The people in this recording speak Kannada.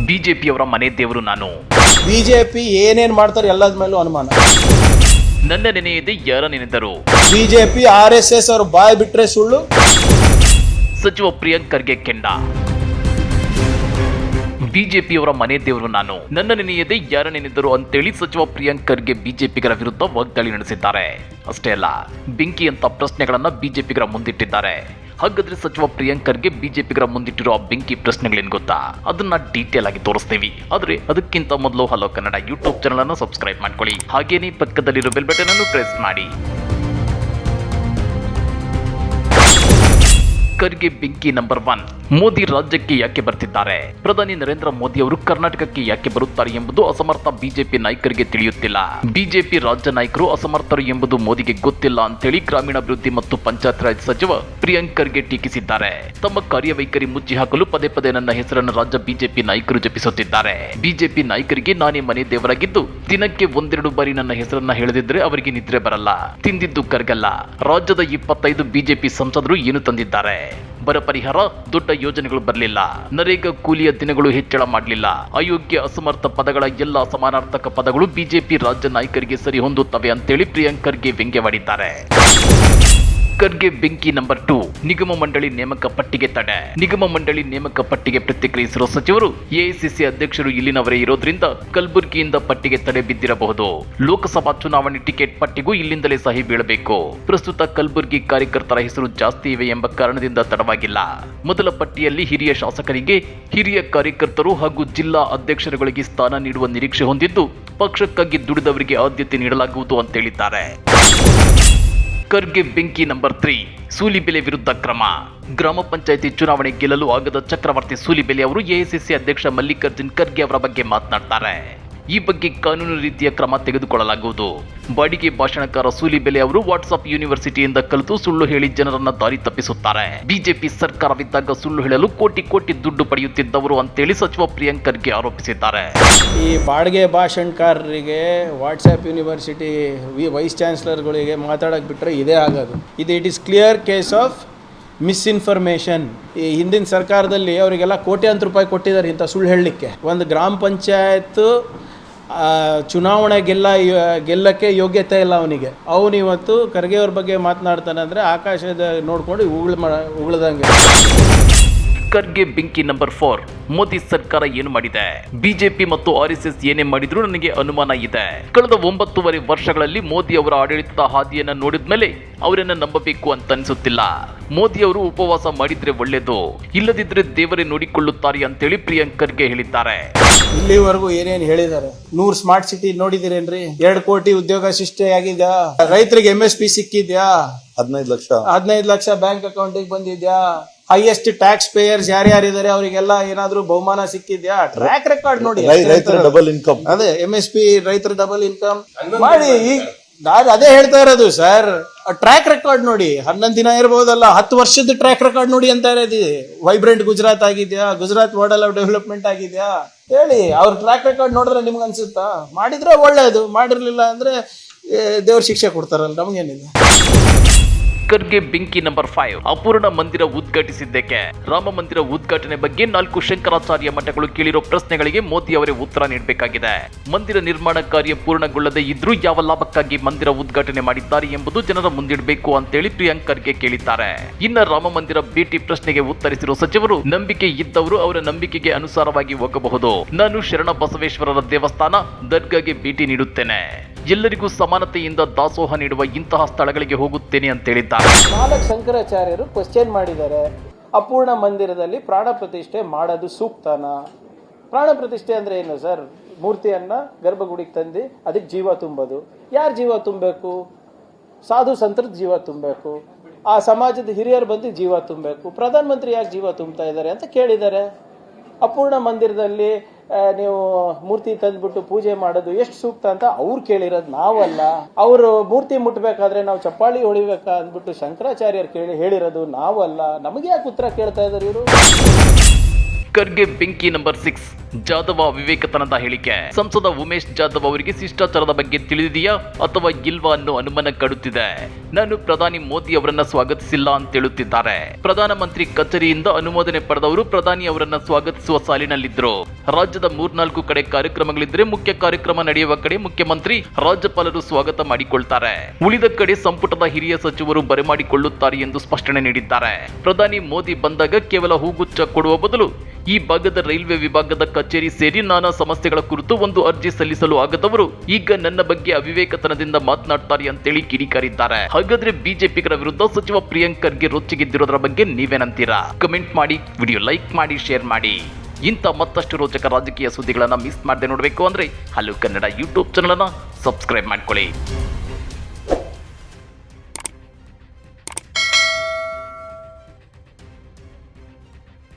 ಬಿಜೆಪಿಯವರ ಮನೆ ದೇವರು ನಾನು. ಬಿಜೆಪಿ ಏನೇನ್ ಮಾಡ್ತಾರೆ ಎಲ್ಲದ ಮೇಲೂ ಅನುಮಾನ. ನನ್ನ ನೆನೆಯದೆ ಯಾರ ನೆನೆದರು. ಬಿಜೆಪಿ RSS ಅವರು ಬಾಯ್ ಬಿಟ್ರೆ ಸುಳ್ಳು. ಸಚಿವ ಪ್ರಿಯಾಂಕ್ ಖರ್ಗೆ ಕೆಂಡ. ಬಿಜೆಪಿಯವರ ಮನೆ ದೇವರು ನಾನು, ನನ್ನ ನೆನೆಯದೆ ಯಾರ ನೆನೆದರು ಅಂತೇಳಿ ಸಚಿವ ಪ್ರಿಯಾಂಕ್ ಖರ್ಗೆ ಬಿಜೆಪಿಗರ ವಿರುದ್ಧ ವಾಗ್ದಾಳಿ ನಡೆಸಿದ್ದಾರೆ. ಅಷ್ಟೇ ಅಲ್ಲ, ಬೆಂಕಿಯಂತ ಪ್ರಶ್ನೆಗಳನ್ನ ಬಿಜೆಪಿಗರ ಮುಂದಿಟ್ಟಿದ್ದಾರೆ. ಹಾಗಾದ್ರೆ ಸಚಿವ ಪ್ರಿಯಾಂಕ್ ಖರ್ಗೆ ಬಿಜೆಪಿಗರ ಮುಂದಿಟ್ಟಿರೋ ಆ ಬೆಂಕಿ ಪ್ರಶ್ನೆಗಳೇನು ಗೊತ್ತಾ? ಅದನ್ನ ಡೀಟೇಲ್ ಆಗಿ ತೋರಿಸ್ತೀವಿ. ಆದ್ರೆ ಅದಕ್ಕಿಂತ ಮೊದಲು ಹಲೋ ಕನ್ನಡ ಯೂಟ್ಯೂಬ್ ಚಾನಲ್ ಅನ್ನು ಸಬ್ಸ್ಕ್ರೈಬ್ ಮಾಡ್ಕೊಳ್ಳಿ. ಹಾಗೇನೇ ಪಕ್ಕದಲ್ಲಿರೋ ಬೆಲ್ ಬಟನ್ ಅನ್ನು ಪ್ರೆಸ್ ಮಾಡಿ. ಖರ್ಗೆ ಬೆಂಕಿ ನಂಬರ್ 1. ಮೋದಿ ರಾಜ್ಯಕ್ಕೆ ಯಾಕೆ ಬರ್ತಿದ್ದಾರೆ? ಪ್ರಧಾನಿ ನರೇಂದ್ರ ಮೋದಿ ಅವರು ಕರ್ನಾಟಕಕ್ಕೆ ಯಾಕೆ ಬರುತ್ತಾರೆ ಎಂಬುದು ಅಸಮರ್ಥ ಬಿಜೆಪಿ ನಾಯಕರಿಗೆ ತಿಳಿಯುತ್ತಿಲ್ಲ. ಬಿಜೆಪಿ ರಾಜ್ಯ ನಾಯಕರು ಅಸಮರ್ಥರು ಎಂಬುದು ಮೋದಿಗೆ ಗೊತ್ತಿಲ್ಲ ಅಂತೇಳಿ ಗ್ರಾಮೀಣಾಭಿವೃದ್ಧಿ ಮತ್ತು ಪಂಚಾಯತ್ ರಾಜ್ ಸಚಿವ ಪ್ರಿಯಾಂಕ್ ಖರ್ಗೆ ಟೀಕಿಸಿದ್ದಾರೆ. ತಮ್ಮ ಕಾರ್ಯವೈಖರಿ ಮುಚ್ಚಿ ಹಾಕಲು ಪದೇ ಪದೇ ನನ್ನ ಹೆಸರನ್ನು ರಾಜ್ಯ ಬಿಜೆಪಿ ನಾಯಕರು ಜಪಿಸುತ್ತಿದ್ದಾರೆ. ಬಿಜೆಪಿ ನಾಯಕರಿಗೆ ನಾನೇ ಮನೆ ದೇವರಾಗಿದ್ದು ದಿನಕ್ಕೆ ಒಂದೆರಡು ಬಾರಿ ನನ್ನ ಹೆಸರನ್ನ ಹೇಳದಿದ್ರೆ ಅವರಿಗೆ ನಿದ್ರೆ ಬರಲ್ಲ. ತಿಂದಿದ್ದು ಕರ್ಗಲ್ಲ. ರಾಜ್ಯದ 25 ಬಿಜೆಪಿ ಸಂಸದರು ಏನು ತಂದಿದ್ದಾರೆ? ಬರ ಪರಿಹಾರ, ದೊಡ್ಡ ಯೋಜನೆಗಳು ಬರಲಿಲ್ಲ. ನರೇಗಾ ಕೂಲಿಯ ದಿನಗಳು ಹೆಚ್ಚಳ ಮಾಡಲಿಲ್ಲ. ಅಯೋಗ್ಯ ಅಸಮರ್ಥ ಪದಗಳ ಎಲ್ಲ ಸಮಾನಾರ್ಥಕ ಪದಗಳು ಬಿಜೆಪಿ ರಾಜ್ಯ ನಾಯಕರಿಗೆ ಸರಿ ಹೊಂದುತ್ತವೆ ಅಂತೇಳಿ ಪ್ರಿಯಾಂಕ್ ಖರ್ಗೆ ವ್ಯಂಗ್ಯವಾಡಿದ್ದಾರೆ. ಖರ್ಗೆ ಬೆಂಕಿ ನಂಬರ್ 2. ನಿಗಮ ಮಂಡಳಿ ನೇಮಕ ಪಟ್ಟಿಗೆ ತಡೆ. ನಿಗಮ ಮಂಡಳಿ ನೇಮಕ ಪಟ್ಟಿಗೆ ಪ್ರತಿಕ್ರಿಯಿಸಿರುವ ಸಚಿವರು ಎಐಸಿಸಿ ಅಧ್ಯಕ್ಷರು ಇಲ್ಲಿನವರೇ ಇರೋದ್ರಿಂದ ಕಲಬುರಗಿಯಿಂದ ಪಟ್ಟಿಗೆ ತಡೆ ಬಿದ್ದಿರಬಹುದು. ಲೋಕಸಭಾ ಚುನಾವಣೆ ಟಿಕೆಟ್ ಪಟ್ಟಿಗೂ ಇಲ್ಲಿಂದಲೇ ಸಹಿ ಬೀಳಬೇಕು. ಪ್ರಸ್ತುತ ಕಲಬುರಗಿ ಕಾರ್ಯಕರ್ತರ ಹೆಸರು ಜಾಸ್ತಿ ಇವೆ ಎಂಬ ಕಾರಣದಿಂದ ತಡವಾಗಿಲ್ಲ. ಮೊದಲ ಪಟ್ಟಿಯಲ್ಲಿ ಹಿರಿಯ ಶಾಸಕರಿಗೆ, ಹಿರಿಯ ಕಾರ್ಯಕರ್ತರು ಹಾಗೂ ಜಿಲ್ಲಾ ಅಧ್ಯಕ್ಷರುಗಳಿಗೆ ಸ್ಥಾನ ನೀಡುವ ನಿರೀಕ್ಷೆ ಹೊಂದಿದ್ದು ಪಕ್ಷಕ್ಕಾಗಿ ದುಡಿದವರಿಗೆ ಆದ್ಯತೆ ನೀಡಲಾಗುವುದು ಅಂತ ಹೇಳಿದ್ದಾರೆ. ಖರ್ಗೆ ಬೆಂಕಿ ನಂಬರ್ 3. ಸೂಲಿಬೆಲೆ ವಿರುದ್ಧ ಕ್ರಮ. ಗ್ರಾಮ ಪಂಚಾಯಿತಿ ಚುನಾವಣೆ ಗೆಲ್ಲಲು ಆಗದ ಚಕ್ರವರ್ತಿ ಸೂಲಿಬೆಲೆ ಅವರು ಎಐಸಿಸಿ ಅಧ್ಯಕ್ಷ ಮಲ್ಲಿಕಾರ್ಜುನ್ ಖರ್ಗೆ ಅವರ ಬಗ್ಗೆ ಮಾತನಾಡ್ತಾರೆ. ಈ ಬಗ್ಗೆ ಕಾನೂನು ರೀತಿಯ ಕ್ರಮ ತೆಗೆದುಕೊಳ್ಳಲಾಗುವುದು. ಬಾಡಿಗೆ ಭಾಷಣಕಾರ ಸೂಲಿಬೆಲೆ ಅವರು ವಾಟ್ಸ್ಆಪ್ ಯೂನಿವರ್ಸಿಟಿಯಿಂದ ಕಲಿತು ಸುಳ್ಳು ಹೇಳಿ ಜನರನ್ನ ದಾರಿ ತಪ್ಪಿಸುತ್ತಾರೆ. ಬಿಜೆಪಿ ಸರ್ಕಾರವಿದ್ದಾಗ ಸುಳ್ಳು ಹೇಳಲು ಕೋಟಿ ಕೋಟಿ ದುಡ್ಡು ಪಡೆಯುತ್ತಿದ್ದವರು ಅಂತೇಳಿ ಸಚಿವ ಪ್ರಿಯಾಂಕ್ ಖರ್ಗೆ ಆರೋಪಿಸಿದ್ದಾರೆ. ಈ ಬಾಡಿಗೆ ಭಾಷಣಕಾರರಿಗೆ, ವಾಟ್ಸ್ಆಪ್ ಯೂನಿವರ್ಸಿಟಿ ವೈಸ್ ಚಾನ್ಸಲರ್ಗಳಿಗೆ ಮಾತಾಡಕ್ ಬಿಟ್ರೆ ಇದೇ ಆಗೋದು. It is clear case of misinformation. ಈ ಹಿಂದಿನ ಸರ್ಕಾರದಲ್ಲಿ ಅವರಿಗೆಲ್ಲ ಕೋಟ್ಯಾಂತರ ರೂಪಾಯಿ ಕೊಟ್ಟಿದ್ದಾರೆ ಇಂಥ ಸುಳ್ಳು ಹೇಳಲಿಕ್ಕೆ. ಒಂದು ಗ್ರಾಮ ಪಂಚಾಯತ್ ಚುನಾವಣೆ ಗೆಲ್ಲಕ್ಕೆ ಯೋಗ್ಯತೆ ಇಲ್ಲ ಅವನಿಗೆ. ಅವನು ಇವತ್ತು ಖರ್ಗೆ ಅವ್ರ ಬಗ್ಗೆ ಮಾತನಾಡ್ತಾನೆ ಅಂದರೆ ಆಕಾಶದ ನೋಡ್ಕೊಂಡು ಉಗುಳ್ದಂಗೆ. ಖರ್ಗೆ ಬೆಂಕಿ ನಂಬರ್ 4. ಮೋದಿ ಸರ್ಕಾರ ಏನು ಮಾಡಿದೆ? ಬಿಜೆಪಿ ಮತ್ತು RSS ಏನೇ ಮಾಡಿದ್ರು ನನಗೆ ಅನುಮಾನ ಇದೆ. ಕಳೆದ 9.5 ವರ್ಷಗಳಲ್ಲಿ ಮೋದಿ ಅವರ ಆಡಳಿತದ ಹಾದಿಯನ್ನ ನೋಡಿದ ಮೇಲೆ ಅವರನ್ನ ನಂಬಬೇಕು ಅಂತ ಅನಿಸುತ್ತಿಲ್ಲ. ಮೋದಿ ಅವರು ಉಪವಾಸ ಮಾಡಿದ್ರೆ ಒಳ್ಳೇದು, ಇಲ್ಲದಿದ್ರೆ ದೇವರೇ ನೋಡಿಕೊಳ್ಳುತ್ತಾರೆ ಅಂತೇಳಿ ಪ್ರಿಯಾಂಕ್ ಖರ್ಗೆ ಹೇಳಿದ್ದಾರೆ. ಇಲ್ಲಿವರೆಗೂ ಏನೇನು ಹೇಳಿದ್ದಾರೆ? 100 ಸ್ಮಾರ್ಟ್ ಸಿಟಿ ನೋಡಿದಿರೇನ್ರಿ? 2 ಕೋಟಿ ಉದ್ಯೋಗ ಸೃಷ್ಟಿಯಾಗಿದ್ಯಾ? ರೈತರಿಗೆ MSP ಸಿಕ್ಕಿದ್ಯಾ? 15 ಲಕ್ಷ ಬ್ಯಾಂಕ್ ಅಕೌಂಟಿಗೆ ಬಂದಿದ್ಯಾ? ಹೈಯೆಸ್ಟ್ ಟ್ಯಾಕ್ಸ್ ಪೇಯರ್ಸ್ ಯಾರ್ಯಾರಿದ್ದಾರೆ ಅವರಿಗೆಲ್ಲ ಏನಾದ್ರೂ ಬಹುಮಾನ ಸಿಕ್ಕಿದ್ಯಾ? ಟ್ರ್ಯಾಕ್ ರೆಕಾರ್ಡ್ ನೋಡಿ. ರೈತರ ಡಬಲ್ ಇನ್ಕಮ್, ಅದೇ MSP ರೈತರ ಡಬಲ್ ಇನ್ಕಮ್ ಮಾಡಿ. ಈಗ ನಾನು ಅದೇ ಹೇಳ್ತಾ ಇರೋದು ಸರ್, ಟ್ರ್ಯಾಕ್ ರೆಕಾರ್ಡ್ ನೋಡಿ. 11 ದಿನ ಇರ್ಬೋದಲ್ಲ, 10 ವರ್ಷದ ಟ್ರ್ಯಾಕ್ ರೆಕಾರ್ಡ್ ನೋಡಿ ಅಂತ ಇರೋದು. ವೈಬ್ರೆಂಟ್ ಗುಜರಾತ್ ಆಗಿದ್ಯಾ? ಗುಜರಾತ್ ಮಾಡೆಲ್ ಆಫ್ ಡೆವಲಪ್ಮೆಂಟ್ ಆಗಿದ್ಯಾ? ಹೇಳಿ, ಅವ್ರ ಟ್ರ್ಯಾಕ್ ರೆಕಾರ್ಡ್ ನೋಡಿದ್ರೆ ನಿಮ್ಗೆ ಅನ್ಸುತ್ತಾ? ಮಾಡಿದ್ರೆ ಒಳ್ಳೇದು, ಮಾಡಿರ್ಲಿಲ್ಲ ಅಂದ್ರೆ ದೇವ್ರ ಶಿಕ್ಷೆ ಕೊಡ್ತಾರಲ್ಲ, ನಮ್ಗೇನಿದೆ. ಖರ್ಗೆ ಬೆಂಕಿ ನಂಬರ್ 5. ಅಪೂರ್ಣ ಮಂದಿರ ಉದ್ಘಾಟಿಸಿದ್ದಕ್ಕೆ. ರಾಮ ಮಂದಿರ ಉದ್ಘಾಟನೆ ಬಗ್ಗೆ 4 ಶಂಕರಾಚಾರ್ಯ ಮಠಗಳು ಕೇಳಿರೋ ಪ್ರಶ್ನೆಗಳಿಗೆ ಮೋದಿ ಅವರೇ ಉತ್ತರ ನೀಡಬೇಕಾಗಿದೆ. ಮಂದಿರ ನಿರ್ಮಾಣ ಕಾರ್ಯ ಪೂರ್ಣಗೊಳ್ಳದೆ ಇದ್ರೂ ಯಾವ ಲಾಭಕ್ಕಾಗಿ ಮಂದಿರ ಉದ್ಘಾಟನೆ ಮಾಡಿದ್ದಾರೆ ಎಂಬುದು ಜನರ ಮುಂದಿಡಬೇಕು ಅಂತೇಳಿ ಪ್ರಿಯಾಂಕ್ ಖರ್ಗೆ ಕೇಳಿದ್ದಾರೆ. ಇನ್ನ ರಾಮ ಮಂದಿರ ಭೇಟಿ ಪ್ರಶ್ನೆಗೆ ಉತ್ತರಿಸಿರುವ ಸಚಿವರು, ನಂಬಿಕೆ ಇದ್ದವರು ಅವರ ನಂಬಿಕೆಗೆ ಅನುಸಾರವಾಗಿ ಹೋಗಬಹುದು. ನಾನು ಶರಣ ಬಸವೇಶ್ವರರ ದೇವಸ್ಥಾನ, ದರ್ಗಾಗೆ ಭೇಟಿ ನೀಡುತ್ತೇನೆ. ಎಲ್ಲರಿಗೂ ಸಮಾನತೆಯಿಂದ ದಾಸೋಹ ನೀಡುವ ಇಂತಹ ಸ್ಥಳಗಳಿಗೆ ಹೋಗುತ್ತೇನೆ ಅಂತ ಹೇಳಿದ್ದಾರೆ. 4 ಶಂಕರಾಚಾರ್ಯರು ಕ್ವಶ್ಚನ್ ಮಾಡಿದ್ದಾರೆ, ಅಪೂರ್ಣ ಮಂದಿರದಲ್ಲಿ ಪ್ರಾಣ ಪ್ರತಿಷ್ಠೆ ಮಾಡೋದು ಸೂಕ್ತನಾ? ಪ್ರಾಣ ಪ್ರತಿಷ್ಠೆ ಅಂದ್ರೆ ಏನು ಸರ್? ಮೂರ್ತಿಯನ್ನ ಗರ್ಭಗುಡಿಗೆ ತಂದು ಅದಕ್ಕೆ ಜೀವ ತುಂಬೋದು. ಯಾರು ಜೀವ ತುಂಬಬೇಕು? ಸಾಧು ಸಂತರದ ಜೀವ ತುಂಬಬೇಕು, ಆ ಸಮಾಜದ ಹಿರಿಯರು ಬಂದು ಜೀವ ತುಂಬಬೇಕು. ಪ್ರಧಾನ ಮಂತ್ರಿ ಯಾಕೆ ಜೀವ ತುಂಬ್ತಾ ಇದ್ದಾರೆ ಅಂತ ಕೇಳಿದ್ದಾರೆ. ಅಪೂರ್ಣ ಮಂದಿರದಲ್ಲಿ ನೀವು ಮೂರ್ತಿ ತಂದ್ಬಿಟ್ಟು ಪೂಜೆ ಮಾಡೋದು ಎಷ್ಟು ಸೂಕ್ತ ಅಂತ ಅವ್ರು ಕೇಳಿರೋದು, ನಾವಲ್ಲ. ಅವರು ಮೂರ್ತಿ ಮುಟ್ಬೇಕಾದ್ರೆ ನಾವು ಚಪ್ಪಾಳಿ ಹೊಡಿಬೇಕಾ ಅಂದ್ಬಿಟ್ಟು ಶಂಕರಾಚಾರ್ಯರು ಹೇಳಿರೋದು, ನಾವಲ್ಲ. ನಮಗೆ ಯಾಕೆ ಉತ್ತರ ಕೇಳ್ತಾ ಇದ್ದಾರೆ ಇವರು? ಖರ್ಗೆ ಬೆಂಕಿ ನಂಬರ್ 6. ಜಾಧವ ವಿವೇಕತನದ ಹೇಳಿಕೆ. ಸಂಸದ ಉಮೇಶ್ ಜಾಧವ್ ಅವರಿಗೆ ಶಿಷ್ಟಾಚಾರದ ಬಗ್ಗೆ ತಿಳಿದಿದೆಯಾ ಅಥವಾ ಇಲ್ವಾ ಅನ್ನೋ ಅನುಮಾನ ಕಾಡುತ್ತಿದೆ. ನಾನು ಪ್ರಧಾನಿ ಮೋದಿ ಅವರನ್ನ ಸ್ವಾಗತಿಸಿಲ್ಲ ಅಂತ ಹೇಳುತ್ತಿದ್ದಾರೆ. ಪ್ರಧಾನಮಂತ್ರಿ ಕಚೇರಿಯಿಂದ ಅನುಮೋದನೆ ಪಡೆದವರು ಪ್ರಧಾನಿ ಅವರನ್ನ ಸ್ವಾಗತಿಸುವ ಸಾಲಿನಲ್ಲಿದ್ದರು. ರಾಜ್ಯದ 3-4 ಕಡೆ ಕಾರ್ಯಕ್ರಮಗಳಿದ್ರೆ ಮುಖ್ಯ ಕಾರ್ಯಕ್ರಮ ನಡೆಯುವ ಕಡೆ ಮುಖ್ಯಮಂತ್ರಿ ರಾಜ್ಯಪಾಲರು ಸ್ವಾಗತ ಮಾಡಿಕೊಳ್ತಾರೆ. ಉಳಿದ ಕಡೆ ಸಂಪುಟದ ಹಿರಿಯ ಸಚಿವರು ಬರಮಾಡಿಕೊಳ್ಳುತ್ತಾರೆ ಎಂದು ಸ್ಪಷ್ಟನೆ ನೀಡಿದ್ದಾರೆ. ಪ್ರಧಾನಿ ಮೋದಿ ಬಂದಾಗ ಕೇವಲ ಹೂಗುಚ್ಛ ಕೊಡುವ ಬದಲು ಈ ಭಾಗದ ರೈಲ್ವೆ ವಿಭಾಗದ ಕಚೇರಿ ಸೇರಿ ನಾನಾ ಸಮಸ್ಯೆಗಳ ಕುರಿತು ಒಂದು ಅರ್ಜಿ ಸಲ್ಲಿಸಲು ಆಗದವರು ಈಗ ನನ್ನ ಬಗ್ಗೆ ಅವಿವೇಕತನದಿಂದ ಮಾತನಾಡ್ತಾರೆ ಅಂತೇಳಿ ಕಿಡಿಕಾರಿದ್ದಾರೆ. ಹಾಗಾದ್ರೆ ಬಿಜೆಪಿಗರ ವಿರುದ್ಧ ಸಚಿವ ಪ್ರಿಯಾಂಕ್ ಖರ್ಗೆ ರೊಚ್ಚಿಗೆದ್ದಿರೋದ್ರ ಬಗ್ಗೆ ನೀವೇನಂತೀರಾ? ಕಮೆಂಟ್ ಮಾಡಿ, ವಿಡಿಯೋ ಲೈಕ್ ಮಾಡಿ, ಶೇರ್ ಮಾಡಿ. ಇಂಥ ಮತ್ತಷ್ಟು ರೋಚಕ ರಾಜಕೀಯ ಸುದ್ದಿಗಳನ್ನ ಮಿಸ್ ಮಾಡದೆ ನೋಡಬೇಕು ಅಂದ್ರೆ ಹಲೋ ಕನ್ನಡ ಯೂಟ್ಯೂಬ್ ಚಾನಲ್ ಅನ್ನ ಸಬ್ಸ್ಕ್ರೈಬ್ ಮಾಡ್ಕೊಳ್ಳಿ.